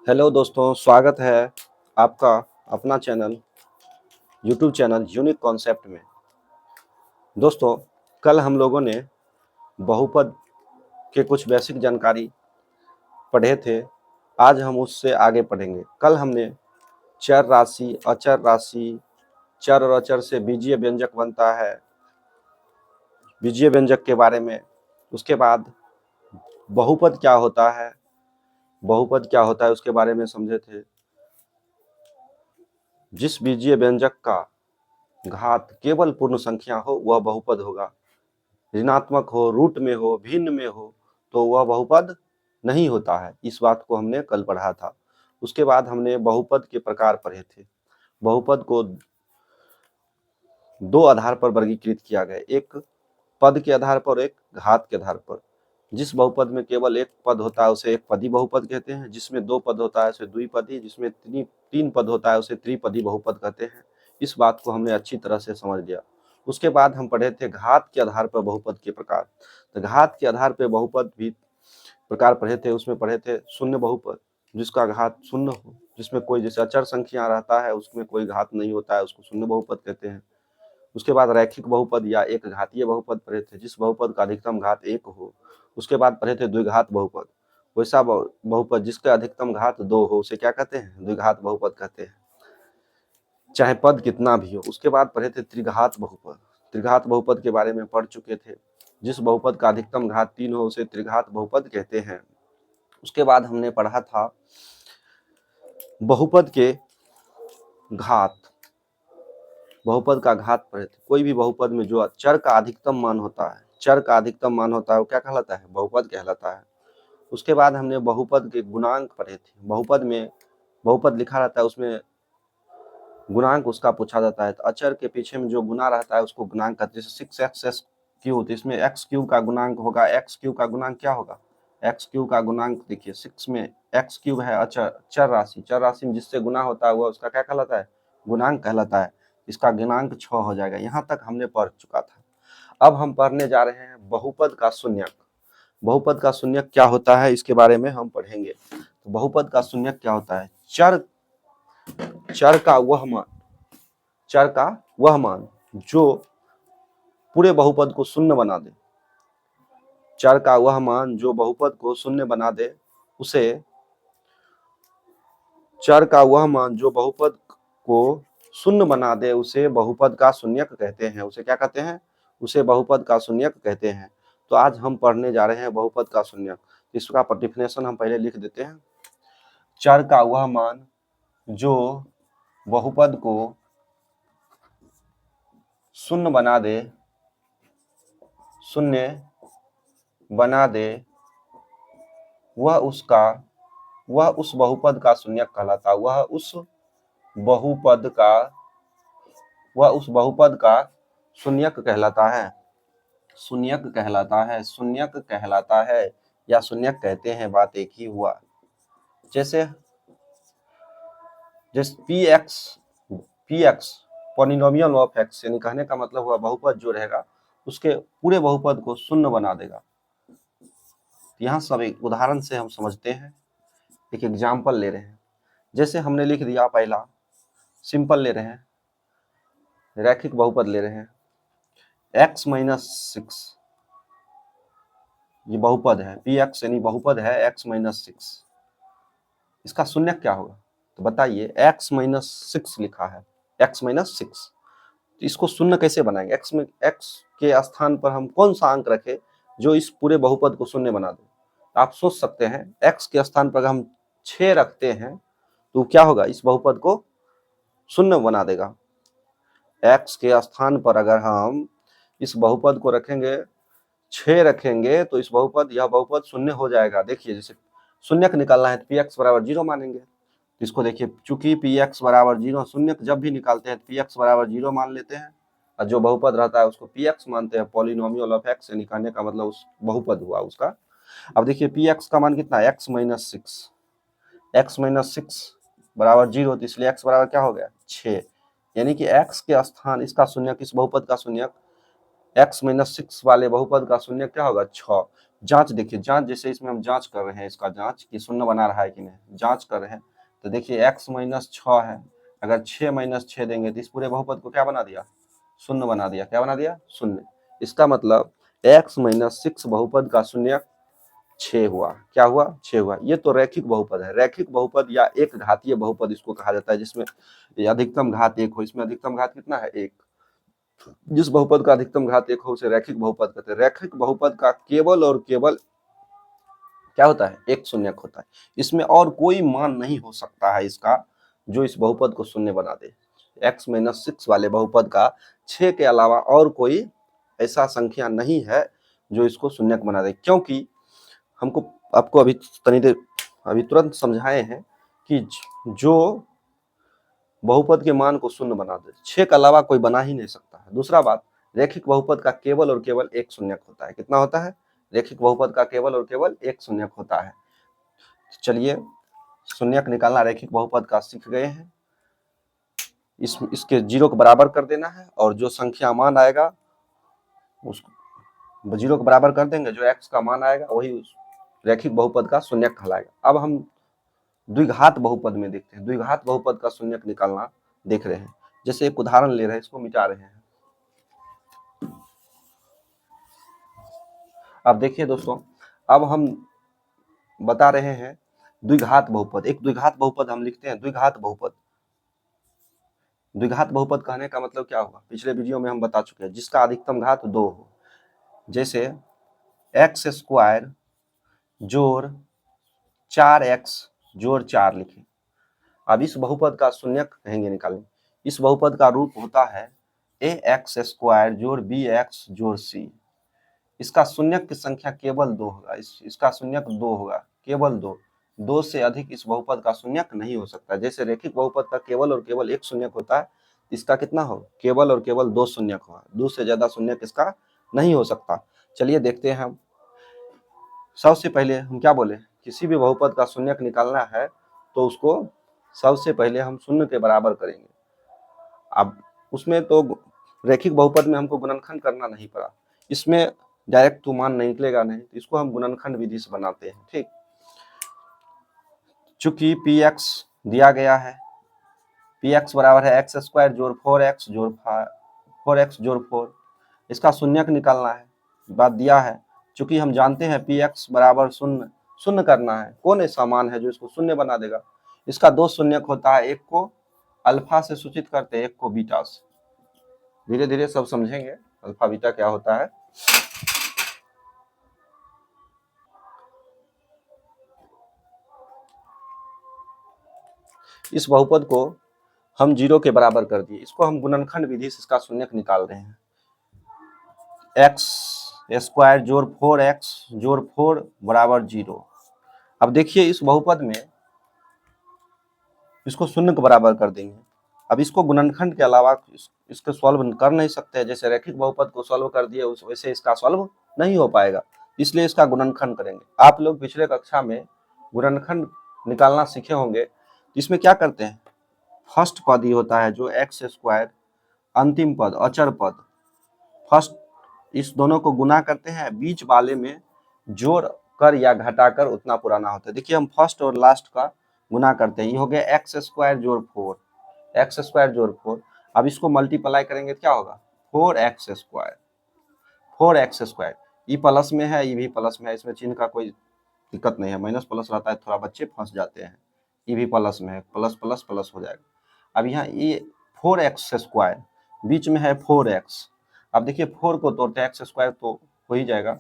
Hello दोस्तों, स्वागत है आपका अपना channel YouTube channel unique concept में। दोस्तों, कल हम लोगों ने बहुपद के कुछ बेसिक जानकारी पढ़े थे। आज हम उससे आगे पढ़ेंगे। कल हमने चर राशि, अचर राशि, चर और अचर से बीजीय व्यंजक बनता है, बीजीय व्यंजक के बारे में, उसके बाद बहुपद क्या होता है, बहुपद क्या होता है उसके बारे में समझे थे। जिस बीजीय व्यंजक का घात केवल पूर्ण संख्या हो वह बहुपद होगा। ऋणात्मक हो, रूट में हो, भिन्न में हो तो वह बहुपद नहीं होता है। इस बात को हमने कल पढ़ा था। उसके बाद हमने बहुपद के प्रकार पढ़े थे। बहुपद को दो आधार पर वर्गीकृत किया गया, एक पद के आधार पर, एक घात के आधार पर। जिस बहुपद में केवल एक पद होता है उसे एक पदी बहुपद कहते हैं, जिसमें दो पद होता है उसे द्विपदी, जिसमें तीन पद होता है उसे त्रिपदी बहुपद कहते हैं। इस बात को हमने अच्छी तरह से समझ लिया। उसके बाद हम पढ़े थे घात के आधार पर बहुपद के प्रकार। तो घात के आधार पर बहुपद भी प्रकार पढ़े थे। उसमें पढ़े थे शून्य बहुपद, जिसका घात शून्य हो, जिसमें कोई जैसे अचर संख्या रहता है उसमें कोई घात नहीं होता है, उसको शून्य बहुपद कहते हैं। उसके बाद रैखिक बहुपद या एक घातीय बहुपद पढ़े थे, जिस बहुपद का अधिकतम घात एक हो। उसके बाद पढ़े थे द्विघात बहुपद, वैसा बहुपद जिसका अधिकतम घात दो हो उसे क्या कहते हैं? द्विघात बहुपद कहते हैं, चाहे पद कितना भी हो। उसके बाद पढ़े थे त्रिघात बहुपद। त्रिघात बहुपद के बारे में पढ़ चुके थे। जिस बहुपद का अधिकतम घात तीन हो उसे त्रिघात बहुपद कहते हैं। उसके बाद हमने पढ़ा था बहुपद के घात, बहुपद का घात पढ़े थे। कोई भी बहुपद में जो चर का अधिकतम मान होता है, चर का अधिकतम मान होता है वो क्या कहलाता है? बहुपद कहलाता है। उसके बाद हमने बहुपद के गुणांक पढ़े थे। बहुपद में बहुपद लिखा रहता है, उसमें गुणांक उसका पूछा जाता है। तो अचर के पीछे में जो गुना रहता है उसको गुणांक कहते हैं। जैसे 6x क्यू, इसमें एक्स क्यू का गुणांक होगा। एक्स क्यू का गुणांक क्या होगा? एक्स क्यू का गुणांक देखिए 6 में एक्स क्यूब है अचर, चर राशि। चर राशि में जिससे गुना होता है वह उसका क्या कहलाता है? गुणांक कहलाता है। इसका गुणांक 6 हो जाएगा। यहाँ तक हमने पढ़ चुका था। अब हम पढ़ने जा रहे हैं बहुपद का शून्यक। बहुपद का शून्यक क्या होता है इसके बारे में हम पढ़ेंगे। तो बहुपद का शून्यक क्या होता है? चर का वह मान, चर का वह मान जो पूरे बहुपद को शून्य बना दे। चर का वह मान जो बहुपद को शून्य बना दे उसे, चर का वह मान जो बहुपद को शून्य बना दे उसे बहुपद का शून्यक कहते हैं। उसे क्या कहते हैं? उसे बहुपद का शून्यक कहते हैं। तो आज हम पढ़ने जा रहे हैं बहुपद का शून्यक। इसका डेफिनेशन हम पहले लिख देते हैं। चर का वह मान जो बहुपद को शून्य बना दे, शून्य बना दे, वह उस बहुपद का शून्यक कहलाता है। वह उस बहुपद का शून्यक कहलाता है। शून्यक कहलाता है, शून्यक कहलाता है या शून्यक कहते हैं, बात एक ही हुआ। जैसे P x polynomial of x, यानी कहने का मतलब हुआ बहुपद जो रहेगा उसके पूरे बहुपद को शून्य बना देगा। यहाँ सब एक उदाहरण से हम समझते हैं, एक एग्जाम्पल ले रहे हैं। जैसे हमने लिख दिया, पहला सिंपल ले रहे हैं, रैखिक बहुपद ले रहे हैं। x माइनस 6 ये बहुपद है, पी एक्स यानी बहुपद है x माइनस 6। इसका शून्यक क्या होगा? तो बताइए, x माइनस 6 लिखा है, x माइनस 6, तो इसको शून्य कैसे बनाएंगे? x के स्थान पर हम कौन सा अंक रखें जो इस पूरे बहुपद को शून्य बना दे? आप सोच सकते हैं, x के स्थान पर हम 6 रखते हैं तो क्या होगा? इस बहुपद को शून्य बना देगा। x के स्थान पर अगर हम इस बहुपद को रखेंगे, 6 रखेंगे, तो इस यह बहुपद शून्य हो जाएगा। देखिए, जैसे शून्यक निकालना है तो पी एक्स बराबर 0 मानेंगे। तो इसको देखिए, चूंकि पी एक्स बराबर 0, शून्यक जब भी निकालते हैं तो पी एक्स बराबर 0 मान लेते हैं, और जो बहुपद रहता है उसको पी एक्स मानते हैं, पॉलिनोमियल ऑफ एक्स, यानी कहने का मतलब उस बहुपद हुआ उसका। अब देखिए, पी एक्स का मान कितना है? एक्स माइनस 6 बराबर 0, तो इसलिए एक्स बराबर क्या हो गया? 6। यानी कि एक्स के स्थान, इसका शून्यक, इस बहुपद का शून्यक, x माइनस 6 वाले बहुपद का शून्यक क्या होगा? 6। जांच देखिए, जांच जैसे इसमें हम जांच कर रहे हैं, इसका जांच कि शून्य बना रहा है कि नहीं, जांच कर रहे हैं। तो देखिए x माइनस 6 है, अगर 6 माइनस 6 देंगे तो इस पूरे बहुपद को क्या बना दिया, शून्य बना दिया। क्या बना दिया, शून्य। इसका मतलब x माइनस 6 बहुपद का शून्य 6 हुआ। क्या हुआ, 6 हुआ। ये तो रैखिक बहुपद है। रैखिक बहुपद या एक घातीय बहुपद इसको कहा जाता है, जिसमें अधिकतम घात 1 हो। इसमें अधिकतम घात कितना है, 1। जिस बहुपद का अधिकतम घात 1 हो उसे रैखिक बहुपद कहते हैं। रैखिक बहुपद का केवल और केवल क्या होता है, एक शून्यक होता है। इसमें और कोई मान नहीं हो सकता है इसका जो इस बहुपद को शून्य बना दे। x माइनस 6 वाले बहुपद का 6 के अलावा और कोई ऐसा संख्या नहीं है जो इसको शून्यक बना दे, क्योंकि हमको आपको अभी तनी देर अभी तुरंत समझाए हैं कि जो बहुपद के मान को शून्य बना दे, 6 के अलावा कोई बना ही नहीं सकता है। दूसरा बात, रैखिक बहुपद का केवल और केवल एक शून्यक होता है। कितना होता है, रैखिक बहुपद का केवल और केवल एक शून्यक होता है। चलिए शून्यक निकालना रैखिक बहुपद का सीख गए हैं। इसके जीरो को बराबर कर देना है और जो संख्या मान आएगा उसको जीरो को बराबर कर देंगे, जो x का मान आएगा वही रैखिक बहुपद का शून्यक कहलाएगा। अब हम द्विघात बहुपद में देखते हैं, द्विघात बहुपद का शून्यक निकालना देख रहे हैं। जैसे एक उदाहरण ले रहे हैं, इसको मिटा रहे हैं। अब देखिए दोस्तों, अब हम बता रहे हैं द्विघात बहुपद। एक द्विघात बहुपद हम लिखते हैं, द्विघात बहुपद। द्विघात बहुपद कहने का मतलब क्या होगा, पिछले वीडियो में हम बता चुके हैं, जिसका अधिकतम घात 2 हो। जैसे x स्क्वायर जोड़ 4x जोड़ 4 लिखे। अब इस बहुपद का शून्यक कहेंगे निकालें। इस बहुपद का रूप होता है ax स्क्वायर जोड़ bx जोड़ c। इसका शून्यक की संख्या केवल 2 होगा। इसका शून्यक 2 होगा, केवल 2। 2 से अधिक इस बहुपद का शून्यक नहीं हो सकता। जैसे रैखिक बहुपद का केवल और केवल एक शून्यक होता है, इसका कितना हो, केवल और केवल 2 शून्यक होगा। 2 से ज्यादा शून्यक इसका नहीं हो सकता। चलिए देखते हैं हम। सबसे पहले हम क्या बोले, किसी भी बहुपद का शून्यक निकालना है तो उसको सबसे पहले हम शून्य के बराबर करेंगे। अब उसमें तो रैखिक बहुपद में हमको गुणनखंड करना नहीं पड़ा, इसमें डायरेक्ट तो मान नहीं निकलेगा नहीं, तो इसको हम गुणनखंड विधि से बनाते हैं। ठीक, चूंकि px दिया गया है, px बराबर है x स्क्वायर जोड़ 4x जोड़ 4x जोड़ 4। इसका शून्यक निकालना है, बात दिया है। चूंकि हम जानते हैं px बराबर शून्य, शून्य करना है। कौन ऐसा मान है जो इसको शून्य बना देगा। इसका 2 शून्यक होता है, एक को अल्फा से सूचित करते हैं, एक को बीटा से। धीरे धीरे सब समझेंगे अल्फा बीटा क्या होता है। इस बहुपद को हम 0 के बराबर कर दिए, इसको हम गुणनखंड विधि से इसका शून्यक निकाल रहे हैं। x स्क्वायर जोड़ 4x जोड़ 4 बराबर 0। अब देखिए इस बहुपद में इसको शून्य के बराबर कर देंगे। अब इसको गुणनखंड के अलावा इसको सॉल्व कर नहीं सकते। जैसे रैखिक बहुपद को सॉल्व कर दिए वैसे इसका सॉल्व नहीं हो पाएगा, इसलिए इसका गुणनखंड करेंगे। आप लोग पिछले कक्षा में गुणनखंड निकालना सीखे होंगे। इसमें क्या करते हैं, फर्स्ट पद ही होता है जो x स्क्वायर, अंतिम पद अचर पद, फर्स्ट इस दोनों को गुना करते हैं, बीच वाले में जोड़ कर या घटाकर उतना पुराना होता है। देखिए हम फर्स्ट और लास्ट का गुना करते हैं, ये हो गया x स्क्वायर जोड़ 4, x स्क्वायर जोड़ 4। अब इसको मल्टीप्लाई करेंगे क्या होगा, 4x स्क्वायर, 4x स्क्वायर। ये प्लस में है, ये भी प्लस में है, इसमें चिन्ह का कोई दिक्कत नहीं है। माइनस प्लस रहता है, थोड़ा बच्चे फंस जाते हैं। ये भी प्लस में है, प्लस प्लस प्लस हो जाएगा। अब यहाँ ये 4x स्क्वायर, बीच में है 4x। अब देखिए 4 को तोड़ते हैं, x स्क्वायर तो हो ही जाएगा,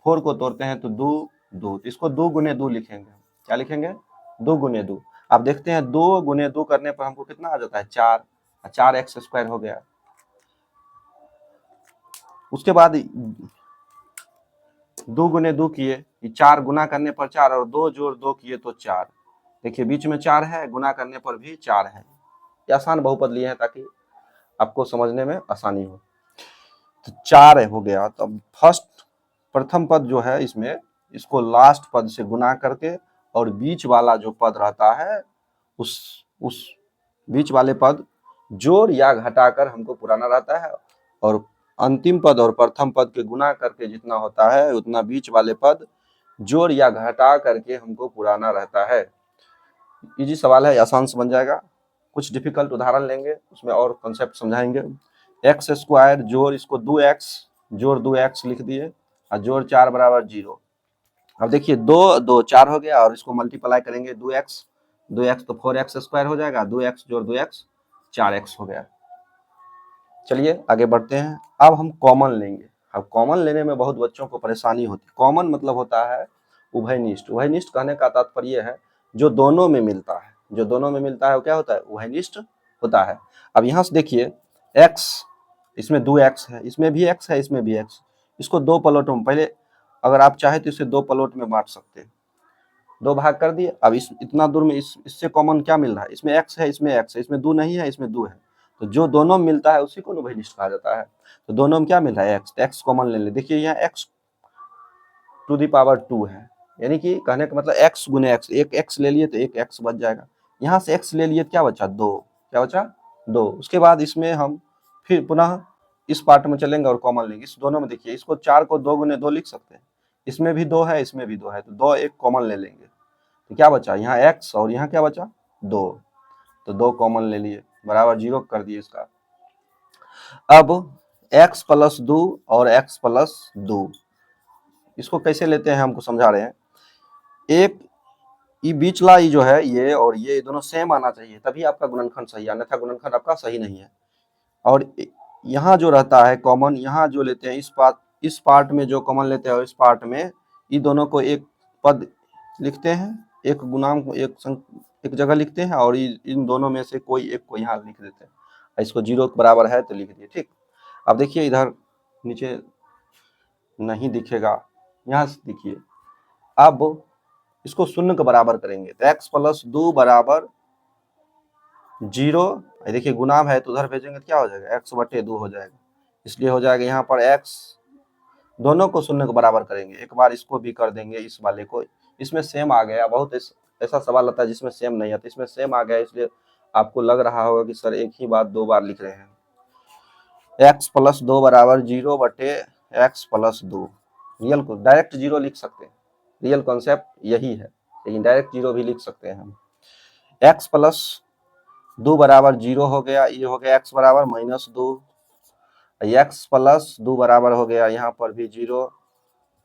4 को तोड़ते हैं तो 2 2, इसको 2 गुने 2 लिखेंगे। क्या लिखेंगे, 2 गुने 2। अब देखते हैं 2 गुने 2 करने पर हमको कितना आ जाता है, 4, 4x स्क्वायर हो गया। उसके बाद 2 गुने 2 किए, 4 गुना करने पर 4 और 2 जोड़ 2 किए तो 4। देखिए बीच में 4 है, गुना करने पर भी 4 है। ये आसान बहुपद लिए हैं ताकि आपको समझने में आसानी हो। तो 4 हो गया। तो अब फर्स्ट प्रथम पद जो है इसमें, इसको लास्ट पद से गुना करके और बीच वाला जो पद रहता है उस बीच वाले पद जोड़ या घटाकर हमको पुराना रहता है और अंतिम पद और प्रथम पद के गुना करके जितना होता है उतना बीच वाले पद जोड़ या घटा करके हमको पुराना रहता है। इजी सवाल है, आसान से बन जाएगा। कुछ डिफिकल्ट उदाहरण लेंगे, उसमें और कॉन्सेप्ट समझाएंगे। एक्स स्क्वायर जोड़ इसको 2x जोड़ 2x लिख दिए और जोड़ 4 बराबर 0। अब देखिए 2 2 4 हो गया और इसको मल्टीप्लाई करेंगे 2x 2x तो 4x स्क्वायर हो जाएगा, 2x जोड़ 2x 4x हो गया। चलिए आगे बढ़ते हैं। अब हम कॉमन लेंगे। अब कॉमन लेने में बहुत बच्चों को परेशानी होती है। कॉमन मतलब होता है उभयनिष्ठ। उभयनिष्ठ कहने का तात्पर्य है जो दोनों में मिलता है। जो दोनों में मिलता है वो क्या होता है? उभयनिष्ठ होता है। अब यहाँ से देखिए x, इसमें 2x है, इसमें भी x है, इसमें भी x। इसको दो प्लॉटों में, पहले अगर आप चाहे तो इसे दो प्लॉट में बांट सकते हैं। दो भाग कर दिए। अब इस इतना दूर में इससे कॉमन क्या मिल रहा है? इसमें x है, इसमें x है, इसमें 2 नहीं है, इसमें 2 है। तो जो दोनों में मिलता है उसी को उभयनिष्ठ कहा जाता है। तो दोनों में क्या मिल रहा है? x। x कॉमन ले ले। देखिए यहाँ x टू दी पावर 2 है, यानी कि कहने का मतलब x गुने x। एक x ले लिए तो एक x बच जाएगा। यहाँ से x ले लिए तो क्या बचा? 2। क्या बचा? 2। उसके बाद इसमें हम फिर पुनः इस पार्ट में चलेंगे और कॉमन लेंगे। इस दोनों में देखिए, इसको 4 को 2 गुने 2 लिख सकते हैं। इसमें भी 2 है, इसमें भी 2 है, तो 2 एक कॉमन ले लेंगे। तो क्या बचा? यहाँ x और यहाँ क्या बचा? 2। तो 2 कॉमन ले लिए, बराबर 0 कर दिए इसका। अब x प्लस 2 और x प्लस 2, इसको कैसे लेते हैं हमको समझा रहे हैं। एक ये बीचला ये जो है, ये और ये दोनों सेम आना चाहिए, तभी आपका गुणनखंड सही है, अन्यथा गुणनखंड आपका सही नहीं है। और यहाँ जो रहता है कॉमन, यहाँ जो लेते हैं इस पार्ट में जो कॉमन लेते हैं और इस पार्ट में, ये दोनों को एक पद लिखते हैं, एक गुणांक को एक जगह लिखते हैं और इन दोनों में से कोई एक को यहाँ लिख देते हैं। इसको 0 के बराबर है तो लिख दिए, ठीक। अब देखिए इधर नीचे नहीं दिखेगा, यहाँ से देखिए। अब इसको शून्य के बराबर करेंगे तो x प्लस 2 बराबर 0। देखिए गुणाम है तो उधर भेजेंगे तो क्या हो जाएगा? x बटे 2 हो जाएगा। इसलिए हो जाएगा यहाँ पर x, दोनों को शून्य के बराबर करेंगे। एक बार इसको भी कर देंगे, इस वाले को। इसमें सेम आ गया। बहुत ऐसा सवाल आता है जिसमें सेम नहीं आता, इसमें सेम आ गया, इसलिए आपको लग रहा होगा कि सर एक ही बात 2 बार लिख रहे हैं। x प्लस 2 बराबर 0 बटे x प्लस 2। रियल को डायरेक्ट 0 लिख सकते हैं, रियल कॉन्सेप्ट यही है, लेकिन डायरेक्ट 0 भी लिख सकते हैं हम। x प्लस 2 बराबर 0 हो गया, ये हो गया x बराबर -2। x प्लस 2 बराबर हो गया यहाँ पर भी 0,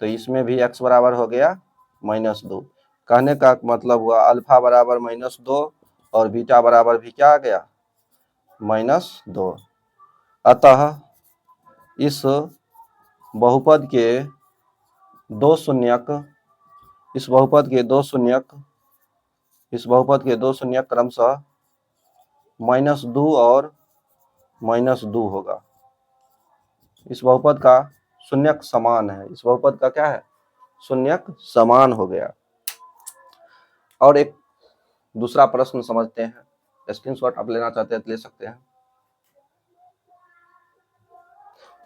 तो इसमें भी x बराबर हो गया -2। कहने का मतलब हुआ अल्फा बराबर -2 और बीटा बराबर भी क्या आ गया? -2। अतः इस बहुपद के दो शून्यक क्रमशः -2 और -2 होगा। इस बहुपद का शून्यक समान है। इस बहुपद का क्या है? शून्यक समान हो गया। और एक दूसरा प्रश्न समझते हैं, स्क्रीनशॉट आप लेना चाहते हैं तो ले सकते हैं।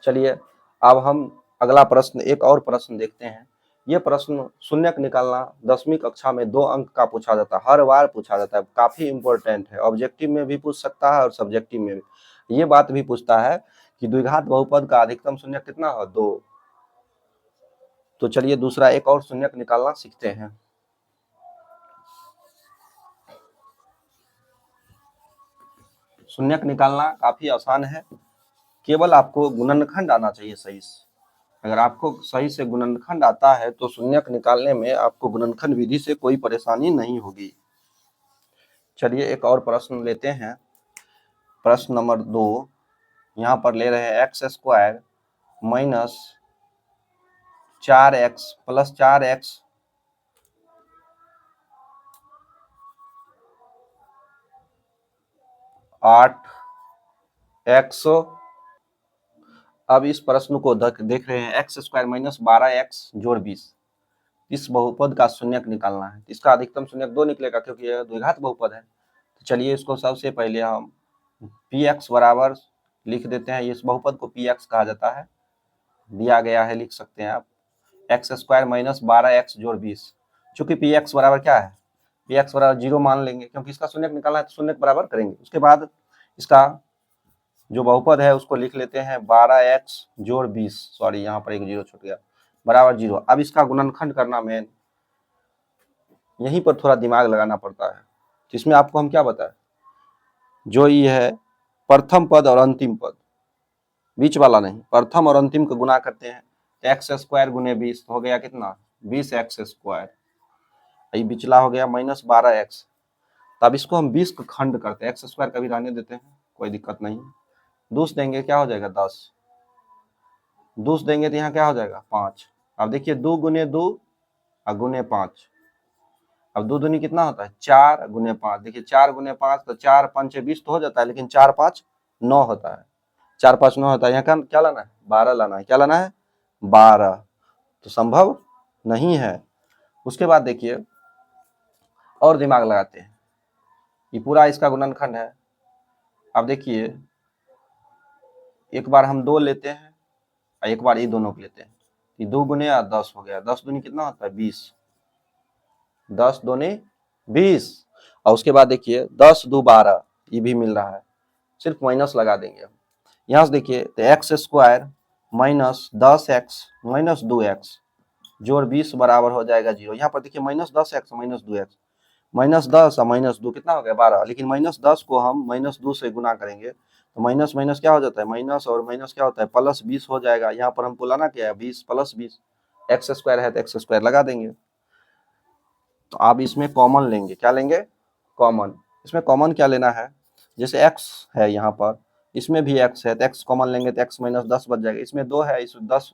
चलिए अब हम अगला प्रश्न, एक और प्रश्न देखते हैं। ये प्रश्न शून्यक निकालना 10वीं कक्षा में 2 अंक का पूछा जाता है, हर बार पूछा जाता है, काफी इंपॉर्टेंट है। ऑब्जेक्टिव में भी पूछ सकता है और सब्जेक्टिव में भी। ये बात भी पूछता है कि द्विघात बहुपद का अधिकतम शून्यक कितना हो? 2। तो चलिए दूसरा एक और शून्यक निकालना सीखते हैं। शून्यक निकालना काफी आसान है, केवल आपको गुणनखंड आना चाहिए सही से। अगर आपको सही से गुणनखंड आता है तो शून्यक निकालने में आपको गुणनखंड विधि से कोई परेशानी नहीं होगी। चलिए एक और प्रश्न लेते हैं। प्रश्न नंबर 2 यहाँ पर ले रहे हैं x square minus 4x plus 4x आठ x। अब इस प्रश्न को देख रहे हैं x स्क्वायर माइनस 12x जोड़ 20। इस बहुपद का शून्यक निकालना है। इसका अधिकतम शून्यक 2 निकलेगा क्योंकि यह द्विघात बहुपद है। तो चलिए इसको सबसे पहले हम px बराबर लिख देते हैं। इस बहुपद को px कहा जाता है, दिया गया है, लिख सकते हैं आप x स्क्वायर माइनस 12x जोड़ 20। चूंकि px बराबर क्या है? px बराबर 0 मान लेंगे क्योंकि इसका शून्यक निकालना है, तो शून्यक बराबर करेंगे। उसके बाद इसका जो बहुपद है उसको लिख लेते हैं 12x जोड़ 20, सॉरी यहाँ पर एक जीरो छूट गया, बराबर 0। अब इसका गुणनखंड करना मेन, यहीं पर थोड़ा दिमाग लगाना पड़ता है। तो इसमें आपको हम क्या बताएं, जो ये है प्रथम पद और अंतिम पद, बीच वाला नहीं, प्रथम और अंतिम को गुना करते हैं, एक्स स्क्वायर गुने 20 हो गया कितना, 20x स्क्वायर, ये बिचला हो गया -12x। तब इसको हम 20 का खंड करते हैं, एक्स स्क्वायर कभी रहने देते हैं, कोई दिक्कत नहीं। दूस देंगे क्या हो जाएगा 10, दूस देंगे तो यहाँ क्या हो जाएगा 5। अब देखिए 2 गुने 2 और गुने 5, अब 2 दूनी कितना होता है 4 गुने 5, देखिए 4 गुने 5 तो 4 5 20 तो हो जाता है, लेकिन 4 5 9 होता है, 4 5 9 होता है। यहाँ का क्या लाना है 12 लाना है, क्या लाना है 12, तो संभव नहीं है। उसके बाद देखिए और दिमाग लगाते हैं, ये पूरा इसका गुणनखंड है। अब देखिए एक बार हम 2 लेते हैं और एक बार ये दोनों को लेते हैं, ये 2 गुने 10 हो गया, 10 दूनी कितना होता है 20, 10 दूनी 20। और उसके बाद देखिए 10 2 12, ये भी मिल रहा है, सिर्फ माइनस लगा देंगे हम। यहाँ से देखिए तो x square minus 10x minus 2x जोड़ 20 बराबर हो जाएगा 0। यहाँ पर देखिए -10x माइनस 2x, -10 और -2 कितना हो गया 12, लेकिन -10 को हम -2 से गुना करेंगे तो माइनस माइनस क्या हो जाता है माइनस, और माइनस क्या होता है प्लस 20 हो जाएगा। यहाँ पर हमको लाना क्या है 20 प्लस 20, एक्स स्क्वायर है तो एक्स स्क्वायर लगा देंगे। तो आप इसमें कॉमन लेंगे, क्या लेंगे कॉमन, इसमें कॉमन क्या लेना है, जैसे x है यहाँ पर, इसमें भी x है तो x कॉमन लेंगे तो x माइनस 10 बच जाएगा, इसमें 2 है, इस 10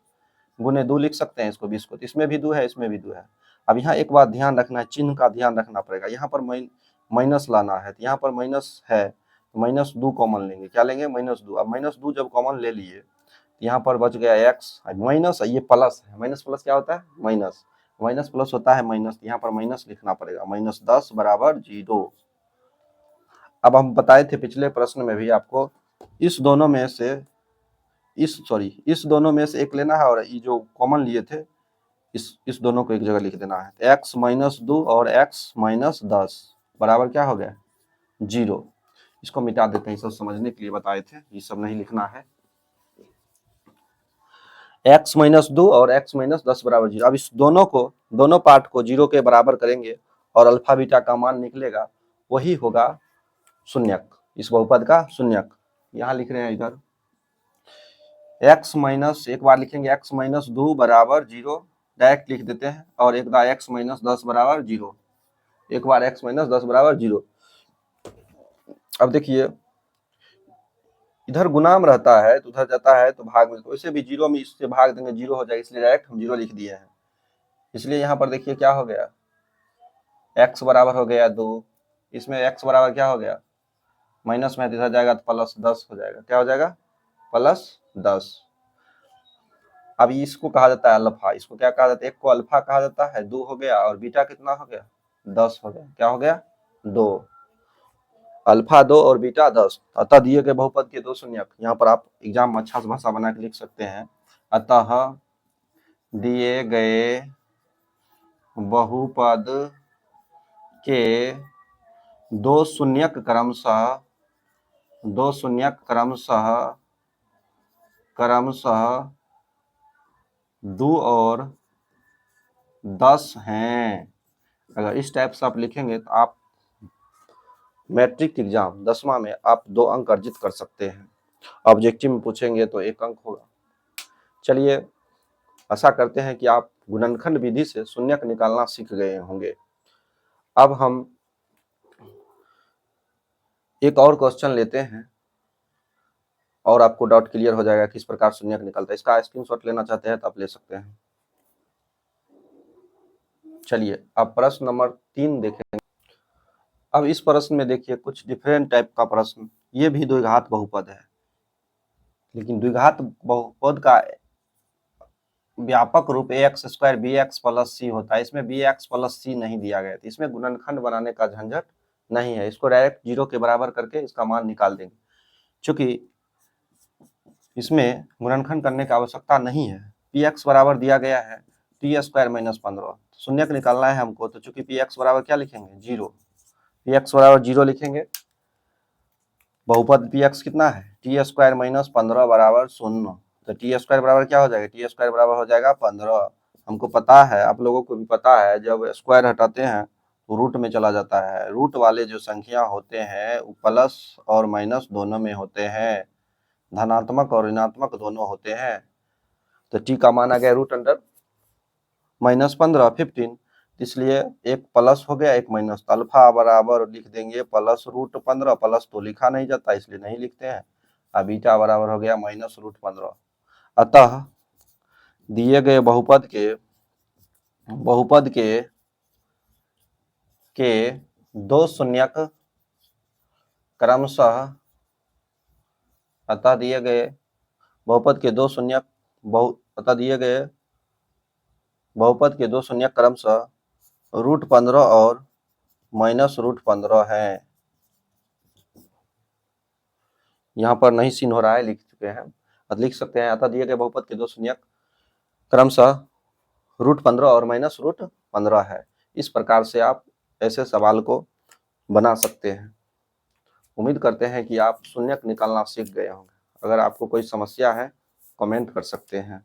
गुने 2 लिख सकते हैं इसको 20 को, तो इसमें भी 2 है इसमें भी 2 है। अब यहाँ एक बात ध्यान रखना है, चिन्ह का ध्यान रखना पड़ेगा, यहाँ पर माइनस लाना है तो यहाँ पर माइनस है तो -2 कॉमन लेंगे, क्या लेंगे -2। अब -2 जब कॉमन ले लिए तो यहाँ पर बच गया x माइनस, ये प्लस है, माइनस प्लस क्या होता है माइनस, माइनस प्लस होता है माइनस, यहाँ पर माइनस लिखना पड़ेगा, -10 बराबर 0। अब हम बताए थे पिछले प्रश्न में भी आपको, इस दोनों में से इस दोनों में से एक लेना है और ये जो कॉमन लिए थे इस दोनों को एक जगह लिख देना है, x माइनस 2 और x माइनस 10 बराबर क्या हो गया 0। इसको मिटा देते हैं, सब समझने के लिए बताए थे, ये सब नहीं लिखना है। x माइनस 2 और x माइनस 10 बराबर 0। अब इस दोनों पार्ट को 0 के बराबर करेंगे और अल्फा बीटा का मान निकलेगा, वही होगा शून्यक, इस बहुपद का शून्यक। यहाँ लिख रहे हैं इधर x माइनस, एक बार लिखेंगे x माइनस 2 बराबर 0, डायरेक्ट लिख देते हैं, और एक बार x माइनस 10 बराबर 0, एक बार x माइनस 10 बराबर 0। अब देखिए इधर गुणाम रहता है तो उधर जाता है तो भाग में, तो वैसे भी 0 में इससे भाग देंगे 0 हो जाएगा, इसलिए डायरेक्ट हम 0 लिख दिए हैं। इसलिए यहाँ पर देखिए क्या हो गया, x बराबर हो गया 2, इसमें x बराबर क्या हो गया माइनस में इधर जाएगा तो प्लस 10 हो जाएगा, क्या हो जाएगा प्लस 10। अब इसको कहा जाता है अल्फा, इसको क्या कहा जाता है, एक को अल्फा कहा जाता है, 2 हो गया, और बीटा कितना हो गया 10 हो गया, क्या हो गया 2, अल्फा 2 और बीटा 10। अतः दिए गए बहुपद के 2 शून्यक, यहाँ पर आप एग्जाम में अच्छा से भाषा बना के लिख सकते हैं, अतः दिए गए बहुपद के 2 शून्यक क्रमशः 2 और 10 हैं। अगर इस टाइप से आप लिखेंगे तो आप मैट्रिक एग्जाम 10वां में आप 2 अंक अर्जित कर सकते हैं, ऑब्जेक्टिव में पूछेंगे तो 1 अंक होगा। चलिए आशा करते हैं कि आप गुणनखंड विधि से शून्यक निकालना सीख गए होंगे। अब हम एक और क्वेश्चन लेते हैं और आपको डाउट क्लियर हो जाएगा किस प्रकार शून्यक निकलता है। इसका स्क्रीनशॉट लेना चाहते हैं तो आप ले सकते हैं। चलिए अब प्रश्न नंबर 3 देखेंगे। अब इस प्रश्न में देखिए कुछ डिफरेंट टाइप का प्रश्न, ये भी द्विघात बहुपद है, लेकिन द्विघात बहुपद का व्यापक रूप ax square bx plus c होता है, इसमें bx प्लस c नहीं दिया गया, तो इसमें गुणनखंड बनाने का झंझट नहीं है, इसको डायरेक्ट 0 के बराबर करके इसका मान निकाल देंगे। चूंकि इसमें गुणनखंड करने की आवश्यकता नहीं है, px बराबर दिया गया है p स्क्वायर माइनस 15, शून्यक निकालना है हमको, तो चूंकि px बराबर क्या लिखेंगे 0, px बराबर 0 लिखेंगे। बहुपद पी एक्स कितना है, टी स्क्वायर माइनस 15 बराबर 0। तो टी स्क्वायर बराबर क्या हो जाएगा, टी स्क्वायर बराबर हो जाएगा 15। हमको पता है, आप लोगों को भी पता है, जब स्क्वायर हटाते हैं तो रूट में चला जाता है। रूट वाले जो संख्या होते हैं वो प्लस और माइनस दोनों में होते हैं, धनात्मक और ऋणात्मक दोनों होते हैं। तो टी का मान आ गया रूट अंडर माइनस 15 15, इसलिए एक प्लस हो गया एक माइनस, तो अल्फा बराबर लिख देंगे प्लस रूट 15, प्लस तो लिखा नहीं जाता इसलिए नहीं लिखते हैं। अब बीटा बराबर हो गया माइनस रूट 15। अतः दिए गए बहुपद के दो शून्यक क्रमशः, अतः दिए गए बहुपद के दो शून्यक अतः दिए गए बहुपद के दो शून्यक क्रमशः रूट 15 और माइनस रूट 15 है। यहाँ पर नहीं सीन हो रहा है, लिख चुके हैं, अब लिख सकते हैं। अतः दिए गए बहुपद के दो शून्यक क्रमशः रूट 15 और माइनस रूट 15 है। इस प्रकार से आप ऐसे सवाल को बना सकते हैं। उम्मीद करते हैं कि आप शून्यक निकालना सीख गए होंगे। अगर आपको कोई समस्या है कमेंट कर सकते हैं।